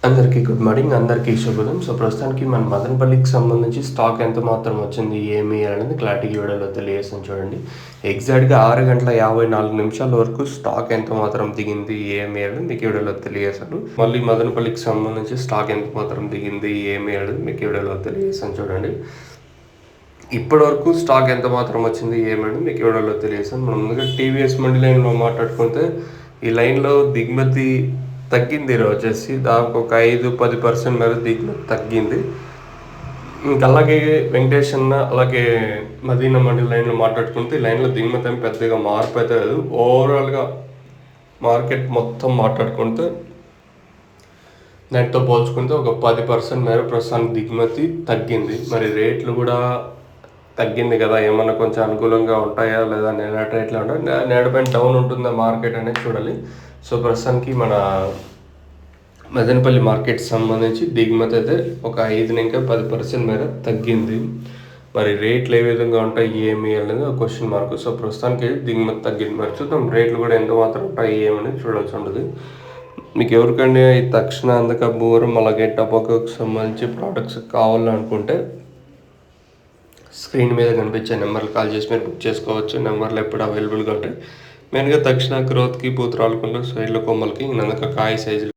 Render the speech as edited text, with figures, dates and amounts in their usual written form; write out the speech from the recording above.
అందరికీ good morning. అందరికీ శుభోదయం. ప్రస్తుతానికి మన మదనపల్లికి సంబంధించి స్టాక్ ఎంత మాత్రం వచ్చింది, ఏమి అనేది క్లారిటీ వీడియోలో తెలియజేస్తాను చూడండి. ఎగ్జాక్ట్‌గా 6:54 వరకు స్టాక్ ఎంత మాత్రం దిగింది, ఏమి అనేది మీకు వీడియోలో తెలియజేస్తాను. మళ్ళీ మదనపల్లికి సంబంధించి స్టాక్ ఎంత మాత్రం దిగింది, ఏమి అనేది మీకు వీడియోలో తెలియజేస్తాను చూడండి. ఇప్పటివరకు స్టాక్ ఎంత మాత్రం వచ్చింది, ఏమని మీకు వీడియోలో తెలియజేస్తాను. మనం ముందుగా టీవీఎస్ మండి లైన్లో మాట్లాడుకుంటే ఈ లైన్లో దిగుమతి తగ్గింది. ఈరోజు వచ్చేసి దాదాపు ఒక 5-10% మేర దిగుమతి తగ్గింది. ఇంకా అలాగే వెంకటేష్ అన్న అలాగే మదీనా మండలి లైన్లో మాట్లాడుకుంటే ఈ లైన్లో దిగుమతి ఏమి పెద్దగా మార్పు అయితే లేదు. ఓవరాల్గా మార్కెట్ మొత్తం మాట్లాడుకుంటే నెట్తో పోల్చుకుంటే ఒక 10% మేర ప్రస్తుతానికి దిగుమతి తగ్గింది. మరి రేట్లు కూడా తగ్గింది కదా, ఏమన్నా కొంచెం అనుకూలంగా ఉంటాయా లేదా, నేనట ఎట్లా ఉంటాయి, నేడపైన డౌన్ ఉంటుందా మార్కెట్ అనేది చూడాలి. ప్రస్తుతానికి మన మదనపల్లి మార్కెట్ సంబంధించి దిగుమతి అయితే ఒక 5-10% మేర తగ్గింది. మరి రేట్లు ఏ విధంగా ఉంటాయి, ఏమి అనేది ఒక క్వశ్చన్ మార్క్. ప్రస్తుతానికి దిగుమతి తగ్గింది. మరి చూద్దాం రేట్లు కూడా ఎంత మాత్రం ఉంటాయి, ఏమని చూడాల్సి ఉంటుంది. మీకు ఎవరికైనా ఈ తక్షణ అందక బూరం అలాగే టబాకోకి సంబంధించి ప్రోడక్ట్స్ కావాలనుకుంటే స్క్రీన్ మీద కనిపించే నెంబర్లు కాల్ చేసి మీరు బుక్ చేసుకోవచ్చు. నెంబర్లు ఎప్పుడు అవైలబుల్గా ఉంటాయి. మెయిన్గా తక్షణ గ్రోత్కి, పూత రాలకుండా సైడ్ల కొమ్మలకి నందక కాయ సైజులు